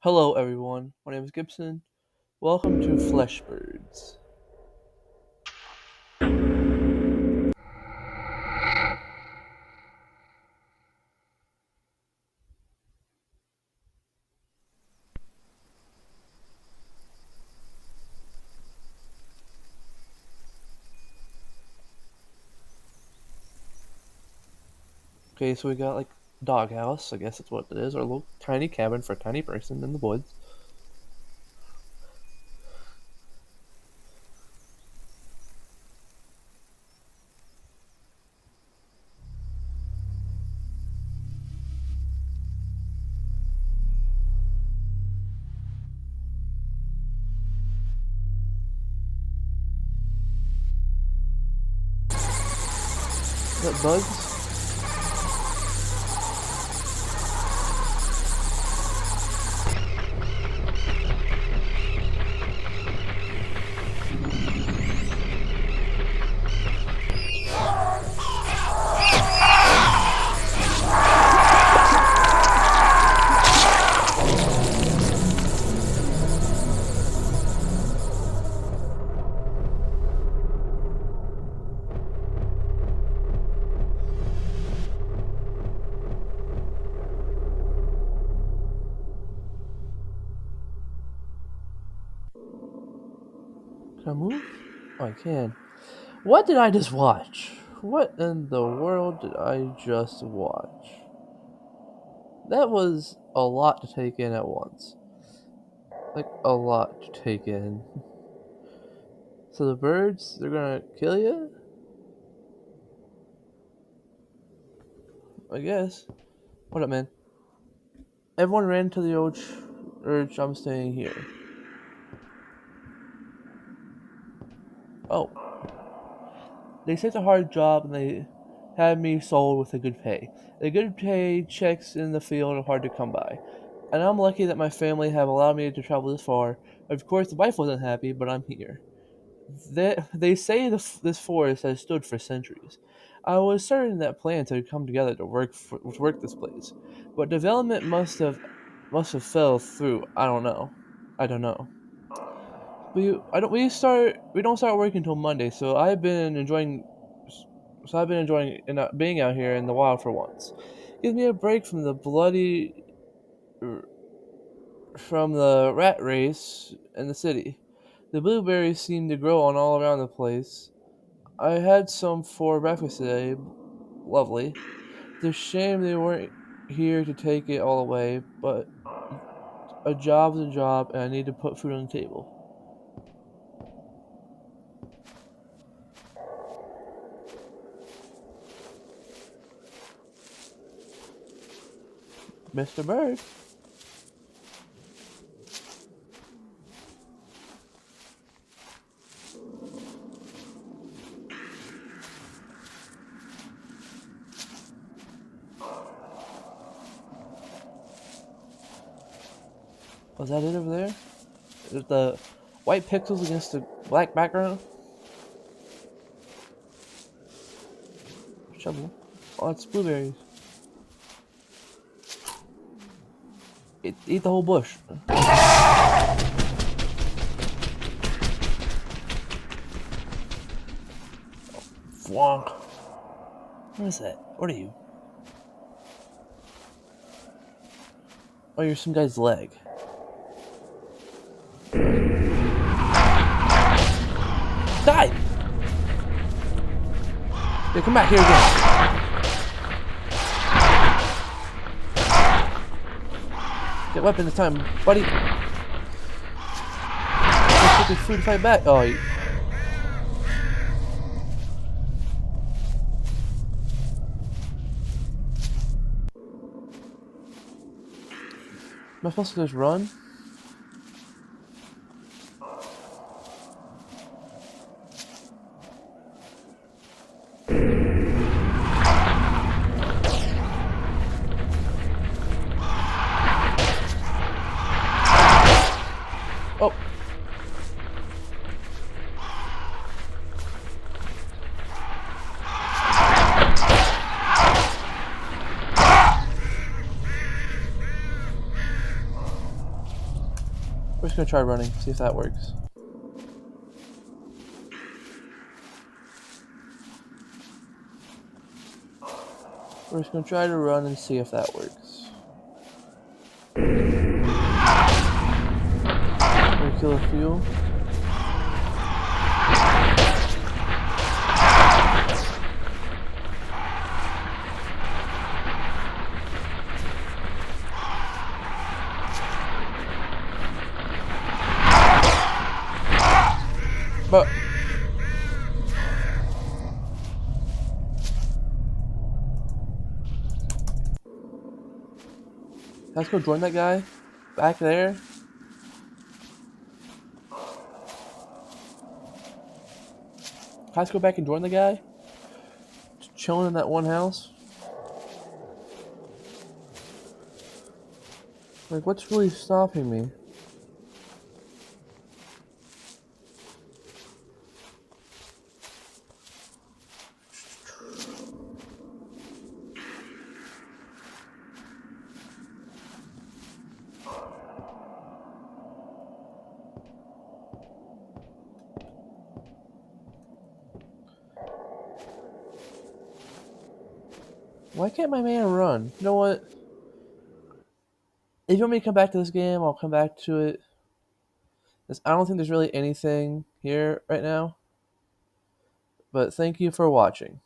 Hello, everyone. My name is Gibson. Welcome to Fleshbirds. Okay, so we got like doghouse. I guess that's what it is, or a little tiny cabin for a tiny person in the woods. Is that bugs? Can I move? Oh, I can. What did I just watch? What in the world did I just watch? That was a lot to take in at once. Like, a lot to take in. So the birds, they're gonna kill you? I guess. What up, man? Everyone ran to the urge. I'm staying here. Oh, they said it's a hard job and they had me sold with a good pay. The good pay checks in the field are hard to come by. And I'm lucky that my family have allowed me to travel this far. Of course, the wife wasn't happy, but I'm here. They say this forest has stood for centuries. I was certain that plants had come together to work this place, but development must have fell through. I don't know. We don't start working until Monday, so I've been enjoying being out here in the wild for once. Gives me a break from from the rat race in the city. The blueberries seem to grow on all around the place. I had some for breakfast today. Lovely. It's a shame they weren't here to take it all away, but a job's a job, and I need to put food on the table. Mr. Bird, was that it over there? Is the white pixels against the black background? Shovel. Oh, it's blueberries. Eat the whole bush. Flonk. What is that? What are you? Oh, you're some guy's leg. Die! Yeah, come back here again. Get weapon this time, buddy. Let's get this food to fight back. Oh, am I supposed to just run? Oh, We're just gonna try running, see if that works. We're just gonna try to run and see if that works. We're gonna kill a few. But let's go join that guy back there. Let's go back and join the guy. Just chilling in that one house. Like, what's really stopping me? Why can't my man run? You know what? If you want me to come back to this game, I'll come back to it. I don't think there's really anything here right now. But thank you for watching.